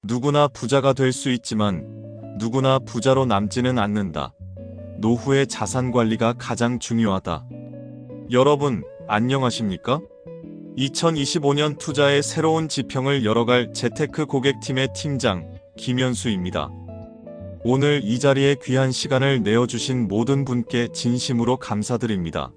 누구나 부자가 될 수 있지만 누구나 부자로 남지는 않는다. 노후의 자산 관리가 가장 중요하다. 여러분, 안녕하십니까? 2025년 투자의 새로운 지평을 열어갈 재테크 고객팀의 팀장 김현수입니다. 오늘 이 자리에 귀한 시간을 내어주신 모든 분께 진심으로 감사드립니다.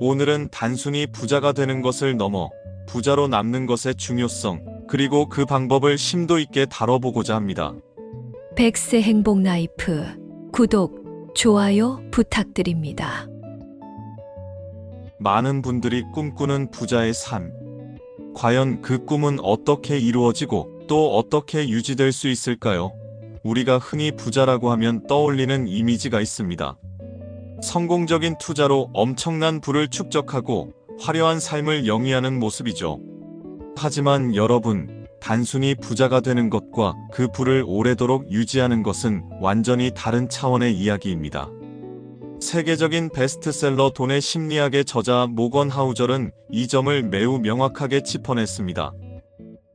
오늘은 단순히 부자가 되는 것을 넘어 부자로 남는 것의 중요성, 그리고 그 방법을 심도 있게 다뤄보고자 합니다. 백세 행복 라이프 구독, 좋아요 부탁드립니다. 많은 분들이 꿈꾸는 부자의 삶. 과연 그 꿈은 어떻게 이루어지고 또 어떻게 유지될 수 있을까요? 우리가 흔히 부자라고 하면 떠올리는 이미지가 있습니다. 성공적인 투자로 엄청난 부를 축적하고 화려한 삶을 영위하는 모습이죠. 하지만 여러분, 단순히 부자가 되는 것과 그 부를 오래도록 유지하는 것은 완전히 다른 차원의 이야기입니다. 세계적인 베스트셀러 돈의 심리학의 저자 모건 하우절은 이 점을 매우 명확하게 짚어냈습니다.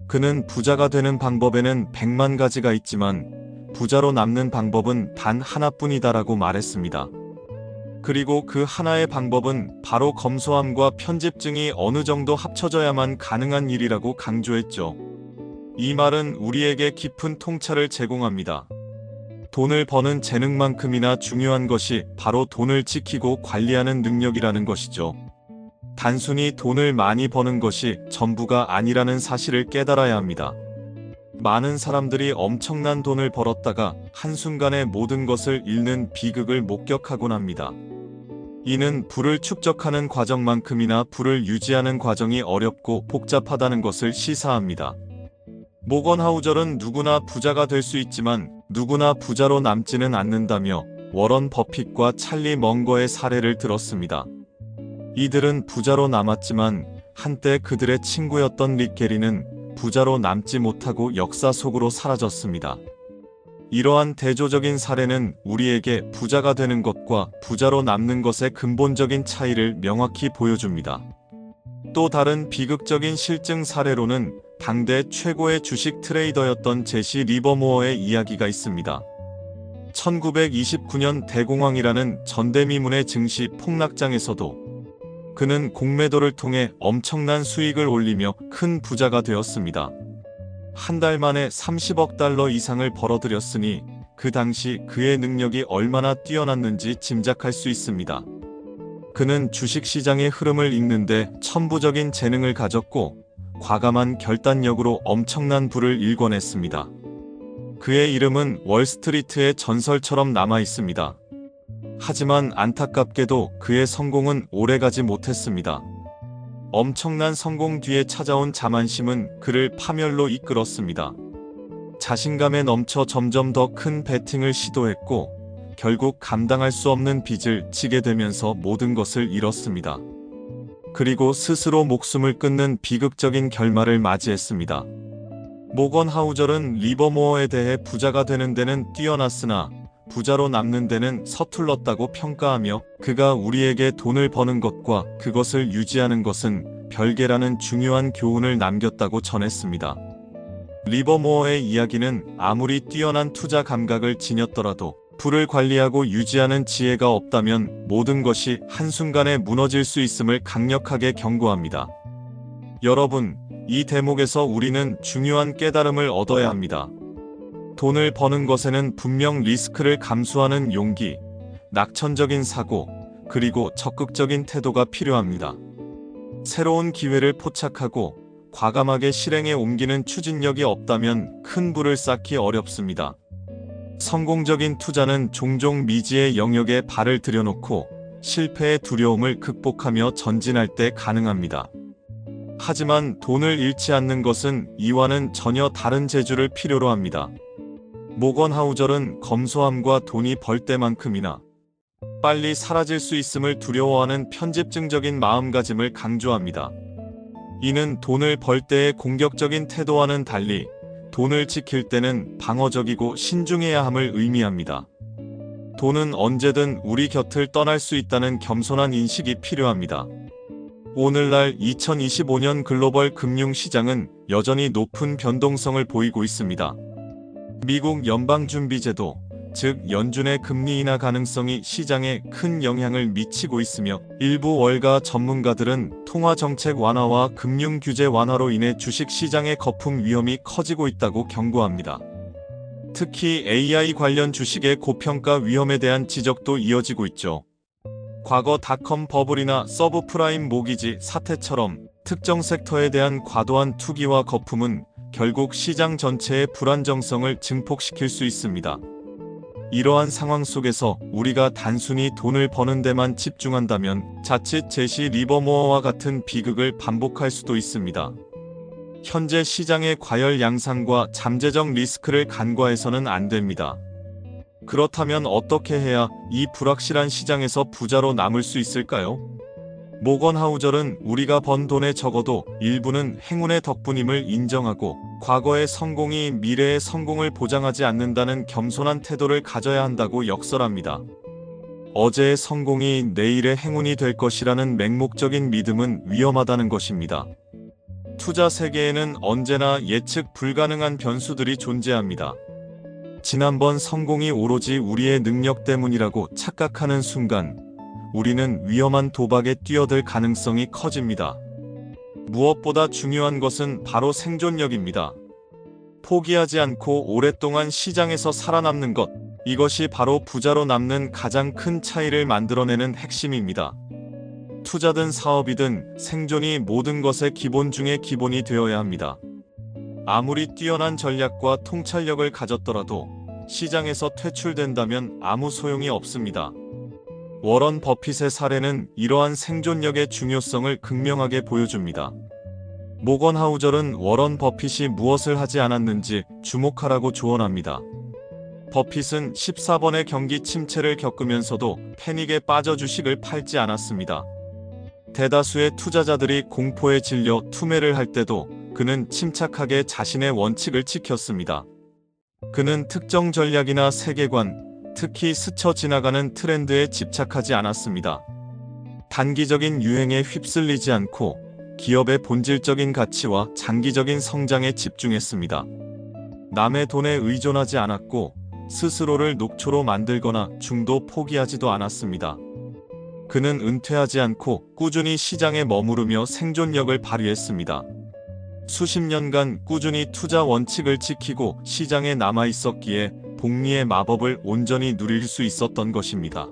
그는 부자가 되는 방법에는 100만 가지가 있지만 부자로 남는 방법은 단 하나뿐이다라고 말했습니다. 그리고 그 하나의 방법은 바로 검소함과 편집증이 어느 정도 합쳐져야만 가능한 일이라고 강조했죠. 이 말은 우리에게 깊은 통찰을 제공합니다. 돈을 버는 재능만큼이나 중요한 것이 바로 돈을 지키고 관리하는 능력이라는 것이죠. 단순히 돈을 많이 버는 것이 전부가 아니라는 사실을 깨달아야 합니다. 많은 사람들이 엄청난 돈을 벌었다가 한순간에 모든 것을 잃는 비극을 목격하곤 합니다. 이는 부를 축적하는 과정만큼이나 부를 유지하는 과정이 어렵고 복잡하다는 것을 시사합니다. 모건 하우절은 누구나 부자가 될 수 있지만 누구나 부자로 남지는 않는다며 워런 버핏과 찰리 멍거의 사례를 들었습니다. 이들은 부자로 남았지만 한때 그들의 친구였던 릭 게리는 부자로 남지 못하고 역사 속으로 사라졌습니다. 이러한 대조적인 사례는 우리에게 부자가 되는 것과 부자로 남는 것의 근본적인 차이를 명확히 보여줍니다. 또 다른 비극적인 실증 사례로는 당대 최고의 주식 트레이더였던 제시 리버모어의 이야기가 있습니다. 1929년 대공황이라는 전대미문의 증시 폭락장에서도 그는 공매도를 통해 엄청난 수익을 올리며 큰 부자가 되었습니다. 한 달 만에 30억 달러 이상을 벌어들였으니 그 당시 그의 능력이 얼마나 뛰어났는지 짐작할 수 있습니다. 그는 주식시장의 흐름을 읽는데 천부적인 재능을 가졌고 과감한 결단력으로 엄청난 부를 일궈냈습니다. 그의 이름은 월스트리트의 전설처럼 남아 있습니다. 하지만 안타깝게도 그의 성공은 오래가지 못했습니다. 엄청난 성공 뒤에 찾아온 자만심은 그를 파멸로 이끌었습니다. 자신감에 넘쳐 점점 더 큰 베팅을 시도했고 결국 감당할 수 없는 빚을 지게 되면서 모든 것을 잃었습니다. 그리고 스스로 목숨을 끊는 비극적인 결말을 맞이했습니다. 모건 하우절은 리버모어에 대해 부자가 되는 데는 뛰어났으나 부자로 남는 데는 서툴렀다고 평가하며 그가 우리에게 돈을 버는 것과 그것을 유지하는 것은 별개라는 중요한 교훈을 남겼다고 전했습니다. 리버모어의 이야기는 아무리 뛰어난 투자 감각을 지녔더라도 부를 관리하고 유지하는 지혜가 없다면 모든 것이 한순간에 무너질 수 있음을 강력하게 경고합니다. 여러분, 이 대목에서 우리는 중요한 깨달음을 얻어야 합니다. 돈을 버는 것에는 분명 리스크를 감수하는 용기, 낙천적인 사고, 그리고 적극적인 태도가 필요합니다. 새로운 기회를 포착하고 과감하게 실행에 옮기는 추진력이 없다면 큰 부를 쌓기 어렵습니다. 성공적인 투자는 종종 미지의 영역에 발을 들여놓고 실패의 두려움을 극복하며 전진할 때 가능합니다. 하지만 돈을 잃지 않는 것은 이와는 전혀 다른 재주를 필요로 합니다. 모건 하우절은 검소함과 돈이 벌 때만큼이나 빨리 사라질 수 있음을 두려워하는 편집증적인 마음가짐을 강조합니다. 이는 돈을 벌 때의 공격적인 태도와는 달리 돈을 지킬 때는 방어적이고 신중해야 함을 의미합니다. 돈은 언제든 우리 곁을 떠날 수 있다는 겸손한 인식이 필요합니다. 오늘날 2025년 글로벌 금융시장은 여전히 높은 변동성을 보이고 있습니다. 미국 연방준비제도, 즉 연준의 금리 인하 가능성이 시장에 큰 영향을 미치고 있으며 일부 월가 전문가들은 통화정책 완화와 금융규제 완화로 인해 주식시장의 거품 위험이 커지고 있다고 경고합니다. 특히 AI 관련 주식의 고평가 위험에 대한 지적도 이어지고 있죠. 과거 닷컴 버블이나 서브프라임 모기지 사태처럼 특정 섹터에 대한 과도한 투기와 거품은 결국 시장 전체의 불안정성을 증폭시킬 수 있습니다. 이러한 상황 속에서 우리가 단순히 돈을 버는 데만 집중한다면 자칫 제시 리버모어와 같은 비극을 반복할 수도 있습니다. 현재 시장의 과열 양상과 잠재적 리스크를 간과해서는 안 됩니다. 그렇다면 어떻게 해야 이 불확실한 시장에서 부자로 남을 수 있을까요? 모건 하우절은 우리가 번 돈의 적어도 일부는 행운의 덕분임을 인정하고 과거의 성공이 미래의 성공을 보장하지 않는다는 겸손한 태도를 가져야 한다고 역설합니다. 어제의 성공이 내일의 행운이 될 것이라는 맹목적인 믿음은 위험하다는 것입니다. 투자 세계에는 언제나 예측 불가능한 변수들이 존재합니다. 지난번 성공이 오로지 우리의 능력 때문이라고 착각하는 순간 우리는 위험한 도박에 뛰어들 가능성이 커집니다. 무엇보다 중요한 것은 바로 생존력입니다. 포기하지 않고 오랫동안 시장에서 살아남는 것, 이것이 바로 부자로 남는 가장 큰 차이를 만들어내는 핵심입니다. 투자든 사업이든 생존이 모든 것의 기본 중의 기본이 되어야 합니다. 아무리 뛰어난 전략과 통찰력을 가졌더라도 시장에서 퇴출된다면 아무 소용이 없습니다. 워런 버핏의 사례는 이러한 생존력의 중요성을 극명하게 보여줍니다. 모건 하우절은 워런 버핏이 무엇을 하지 않았는지 주목하라고 조언합니다. 버핏은 14번의 경기 침체를 겪으면서도 패닉에 빠져 주식을 팔지 않았습니다. 대다수의 투자자들이 공포에 질려 투매를 할 때도 그는 침착하게 자신의 원칙을 지켰습니다. 그는 특정 전략이나 세계관, 특히 스쳐 지나가는 트렌드에 집착하지 않았습니다. 단기적인 유행에 휩쓸리지 않고 기업의 본질적인 가치와 장기적인 성장에 집중했습니다. 남의 돈에 의존하지 않았고 스스로를 녹초로 만들거나 중도 포기하지도 않았습니다. 그는 은퇴하지 않고 꾸준히 시장에 머무르며 생존력을 발휘했습니다. 수십 년간 꾸준히 투자 원칙을 지키고 시장에 남아 있었기에 복리의 마법을 온전히 누릴 수 있었던 것입니다.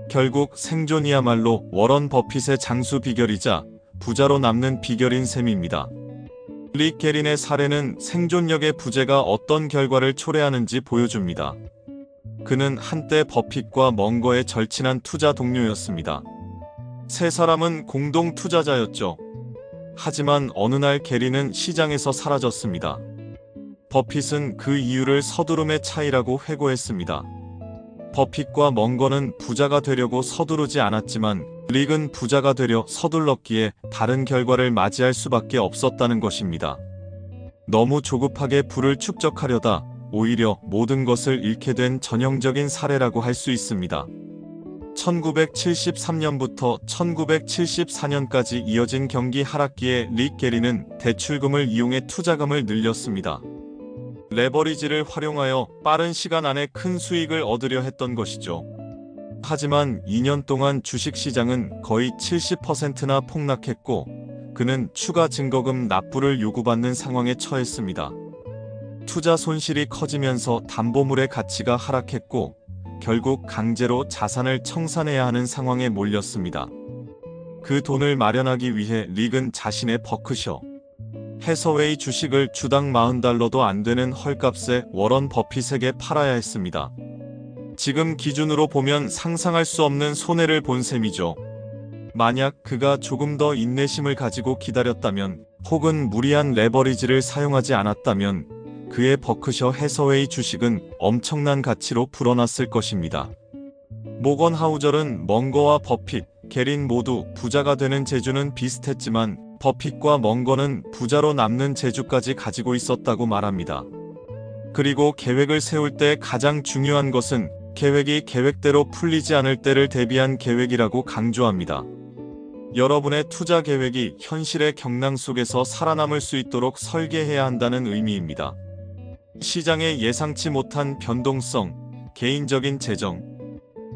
결국 생존이야말로 워런 버핏의 장수 비결이자 부자로 남는 비결인 셈입니다. 릭 게린의 사례는 생존력의 부재가 어떤 결과를 초래하는지 보여줍니다. 그는 한때 버핏과 멍거의 절친한 투자 동료였습니다. 세 사람은 공동 투자자였죠. 하지만 어느 날 게린은 시장에서 사라졌습니다. 버핏은 그 이유를 서두름의 차이라고 회고했습니다. 버핏과 멍거는 부자가 되려고 서두르지 않았지만 릭은 부자가 되려 서둘렀기에 다른 결과를 맞이할 수밖에 없었다는 것입니다. 너무 조급하게 부를 축적하려다 오히려 모든 것을 잃게 된 전형적인 사례라고 할 수 있습니다. 1973년부터 1974년까지 이어진 경기 하락기에 릭 게리는 대출금을 이용해 투자금을 늘렸습니다. 레버리지를 활용하여 빠른 시간 안에 큰 수익을 얻으려 했던 것이죠. 하지만 2년 동안 주식시장은 거의 70%나 폭락했고 그는 추가 증거금 납부를 요구받는 상황에 처했습니다. 투자 손실이 커지면서 담보물의 가치가 하락했고 결국 강제로 자산을 청산해야 하는 상황에 몰렸습니다. 그 돈을 마련하기 위해 릭은 자신의 버크셔 해서웨이 주식을 주당 $40도 안 되는 헐값에 워런 버핏에게 팔아야 했습니다. 지금 기준으로 보면 상상할 수 없는 손해를 본 셈이죠. 만약 그가 조금 더 인내심을 가지고 기다렸다면 혹은 무리한 레버리지를 사용하지 않았다면 그의 버크셔 해서웨이 주식은 엄청난 가치로 불어났을 것입니다. 모건 하우절은 멍거와 버핏, 게린 모두 부자가 되는 재주는 비슷했지만 버핏과 멍거는 부자로 남는 재주까지 가지고 있었다고 말합니다. 그리고 계획을 세울 때 가장 중요한 것은 계획이 계획대로 풀리지 않을 때를 대비한 계획이라고 강조합니다. 여러분의 투자 계획이 현실의 경랑 속에서 살아남을 수 있도록 설계해야 한다는 의미입니다. 시장의 예상치 못한 변동성, 개인적인 재정,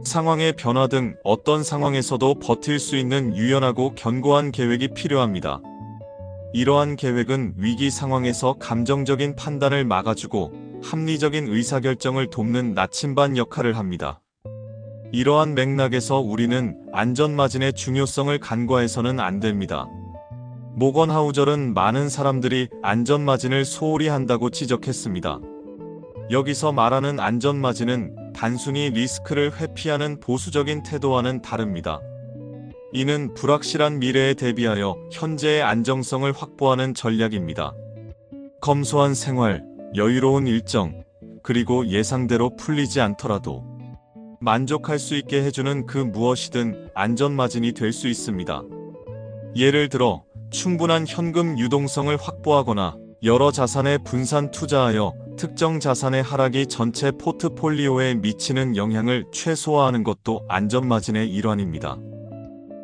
상황의 변화 등 어떤 상황에서도 버틸 수 있는 유연하고 견고한 계획이 필요합니다. 이러한 계획은 위기 상황에서 감정적인 판단을 막아주고 합리적인 의사결정을 돕는 나침반 역할을 합니다. 이러한 맥락에서 우리는 안전마진의 중요성을 간과해서는 안 됩니다. 모건 하우절은 많은 사람들이 안전마진을 소홀히 한다고 지적했습니다. 여기서 말하는 안전마진은 단순히 리스크를 회피하는 보수적인 태도와는 다릅니다. 이는 불확실한 미래에 대비하여 현재의 안정성을 확보하는 전략입니다. 검소한 생활, 여유로운 일정, 그리고 예상대로 풀리지 않더라도 만족할 수 있게 해주는 그 무엇이든 안전마진이 될 수 있습니다. 예를 들어 충분한 현금 유동성을 확보하거나 여러 자산에 분산 투자하여 특정 자산의 하락이 전체 포트폴리오에 미치는 영향을 최소화하는 것도 안전마진의 일환입니다.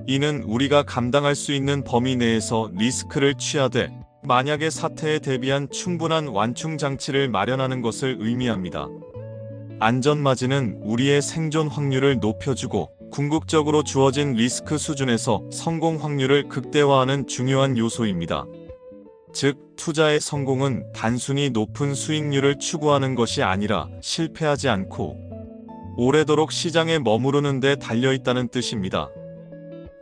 이는 우리가 감당할 수 있는 범위 내에서 리스크를 취하되 만약의 사태에 대비한 충분한 완충 장치를 마련하는 것을 의미합니다. 안전마진은 우리의 생존 확률을 높여주고 궁극적으로 주어진 리스크 수준에서 성공 확률을 극대화하는 중요한 요소입니다. 즉, 투자의 성공은 단순히 높은 수익률을 추구하는 것이 아니라 실패하지 않고 오래도록 시장에 머무르는 데 달려있다는 뜻입니다.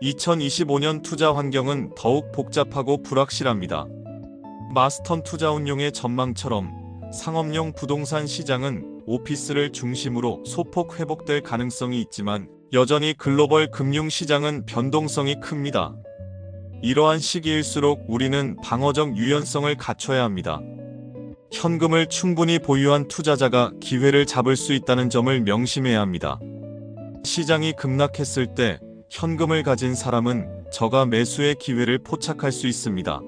2025년 투자 환경은 더욱 복잡하고 불확실합니다. 마스턴 투자운용의 전망처럼 상업용 부동산 시장은 오피스를 중심으로 소폭 회복될 가능성이 있지만 여전히 글로벌 금융시장은 변동성이 큽니다. 이러한 시기일수록 우리는 방어적 유연성을 갖춰야 합니다. 현금을 충분히 보유한 투자자가 기회를 잡을 수 있다는 점을 명심해야 합니다. 시장이 급락했을 때 현금을 가진 사람은 저가 매수의 기회를 포착할 수 있습니다.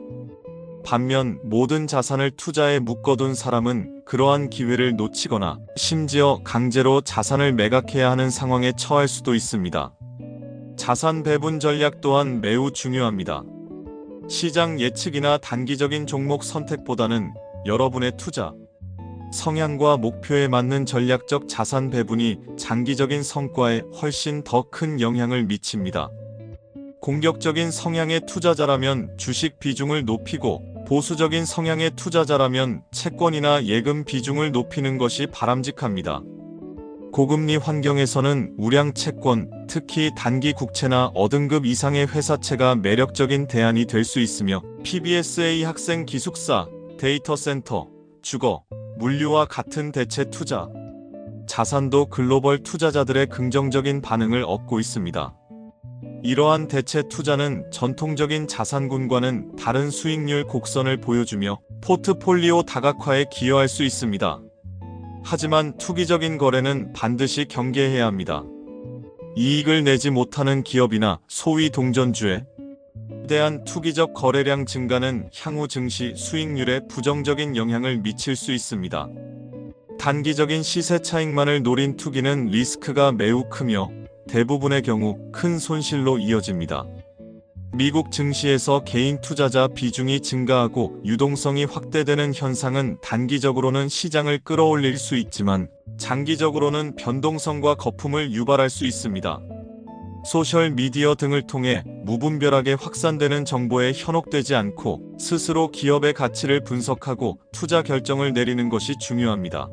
반면 모든 자산을 투자에 묶어둔 사람은 그러한 기회를 놓치거나 심지어 강제로 자산을 매각해야 하는 상황에 처할 수도 있습니다. 자산 배분 전략 또한 매우 중요합니다. 시장 예측이나 단기적인 종목 선택보다는 여러분의 투자 성향과 목표에 맞는 전략적 자산 배분이 장기적인 성과에 훨씬 더 큰 영향을 미칩니다. 공격적인 성향의 투자자라면 주식 비중을 높이고 보수적인 성향의 투자자라면 채권이나 예금 비중을 높이는 것이 바람직합니다. 고금리 환경에서는 우량 채권, 특히 단기 국채나 어등급 이상의 회사채가 매력적인 대안이 될 수 있으며 PBSA 학생 기숙사, 데이터 센터, 주거, 물류와 같은 대체 투자, 자산도 글로벌 투자자들의 긍정적인 반응을 얻고 있습니다. 이러한 대체 투자는 전통적인 자산군과는 다른 수익률 곡선을 보여주며 포트폴리오 다각화에 기여할 수 있습니다. 하지만 투기적인 거래는 반드시 경계해야 합니다. 이익을 내지 못하는 기업이나 소위 동전주에 대한 투기적 거래량 증가는 향후 증시 수익률에 부정적인 영향을 미칠 수 있습니다. 단기적인 시세 차익만을 노린 투기는 리스크가 매우 크며 대부분의 경우 큰 손실로 이어집니다. 미국 증시에서 개인 투자자 비중이 증가하고 유동성이 확대되는 현상은 단기적으로는 시장을 끌어올릴 수 있지만 장기적으로는 변동성과 거품을 유발할 수 있습니다. 소셜미디어 등을 통해 무분별하게 확산되는 정보에 현혹되지 않고 스스로 기업의 가치를 분석하고 투자 결정을 내리는 것이 중요합니다.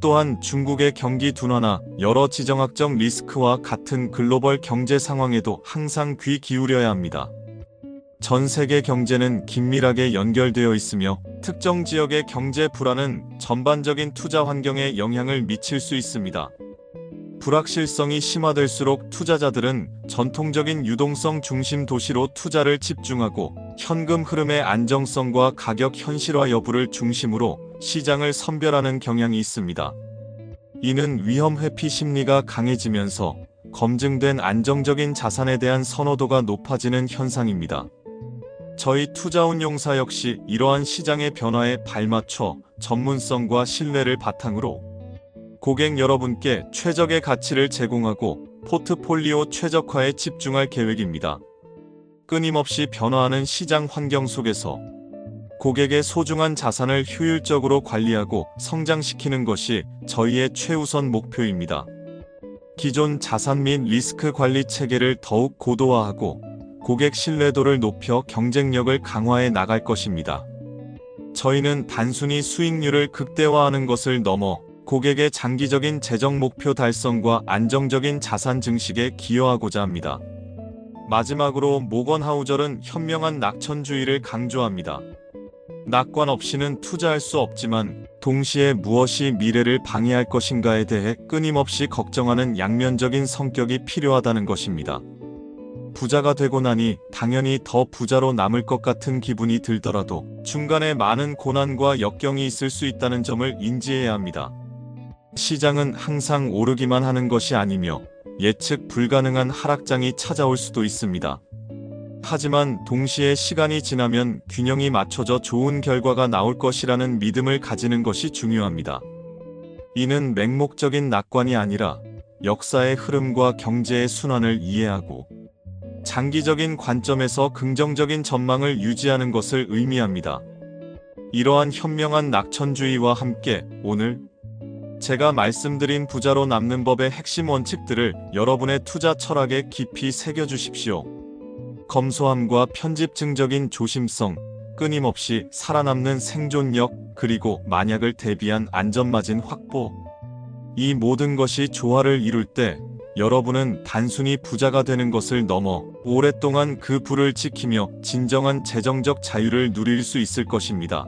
또한 중국의 경기 둔화나 여러 지정학적 리스크와 같은 글로벌 경제 상황에도 항상 귀 기울여야 합니다. 전 세계 경제는 긴밀하게 연결되어 있으며 특정 지역의 경제 불안은 전반적인 투자 환경에 영향을 미칠 수 있습니다. 불확실성이 심화될수록 투자자들은 전통적인 유동성 중심 도시로 투자를 집중하고 현금 흐름의 안정성과 가격 현실화 여부를 중심으로 시장을 선별하는 경향이 있습니다. 이는 위험 회피 심리가 강해지면서 검증된 안정적인 자산에 대한 선호도가 높아지는 현상입니다. 저희 투자운용사 역시 이러한 시장의 변화에 발맞춰 전문성과 신뢰를 바탕으로 고객 여러분께 최적의 가치를 제공하고 포트폴리오 최적화에 집중할 계획입니다. 끊임없이 변화하는 시장 환경 속에서 고객의 소중한 자산을 효율적으로 관리하고 성장시키는 것이 저희의 최우선 목표입니다. 기존 자산 및 리스크 관리 체계를 더욱 고도화하고 고객 신뢰도를 높여 경쟁력을 강화해 나갈 것입니다. 저희는 단순히 수익률을 극대화하는 것을 넘어 고객의 장기적인 재정 목표 달성과 안정적인 자산 증식에 기여하고자 합니다. 마지막으로 모건 하우절은 현명한 낙천주의를 강조합니다. 낙관 없이는 투자할 수 없지만 동시에 무엇이 미래를 방해할 것인가에 대해 끊임없이 걱정하는 양면적인 성격이 필요하다는 것입니다. 부자가 되고 나니 당연히 더 부자로 남을 것 같은 기분이 들더라도 중간에 많은 고난과 역경이 있을 수 있다는 점을 인지해야 합니다. 시장은 항상 오르기만 하는 것이 아니며 예측 불가능한 하락장이 찾아올 수도 있습니다. 하지만 동시에 시간이 지나면 균형이 맞춰져 좋은 결과가 나올 것이라는 믿음을 가지는 것이 중요합니다. 이는 맹목적인 낙관이 아니라 역사의 흐름과 경제의 순환을 이해하고 장기적인 관점에서 긍정적인 전망을 유지하는 것을 의미합니다. 이러한 현명한 낙천주의와 함께 오늘 제가 말씀드린 부자로 남는 법의 핵심 원칙들을 여러분의 투자 철학에 깊이 새겨주십시오. 검소함과 편집증적인 조심성, 끊임없이 살아남는 생존력, 그리고 만약을 대비한 안전마진 확보. 이 모든 것이 조화를 이룰 때 여러분은 단순히 부자가 되는 것을 넘어 오랫동안 그 부를 지키며 진정한 재정적 자유를 누릴 수 있을 것입니다.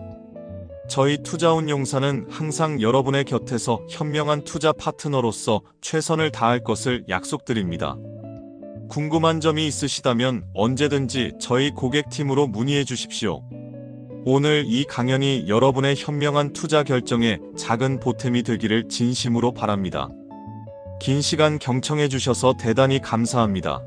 저희 투자운용사는 항상 여러분의 곁에서 현명한 투자 파트너로서 최선을 다할 것을 약속드립니다. 궁금한 점이 있으시다면 언제든지 저희 고객팀으로 문의해 주십시오. 오늘 이 강연이 여러분의 현명한 투자 결정에 작은 보탬이 되기를 진심으로 바랍니다. 긴 시간 경청해 주셔서 대단히 감사합니다.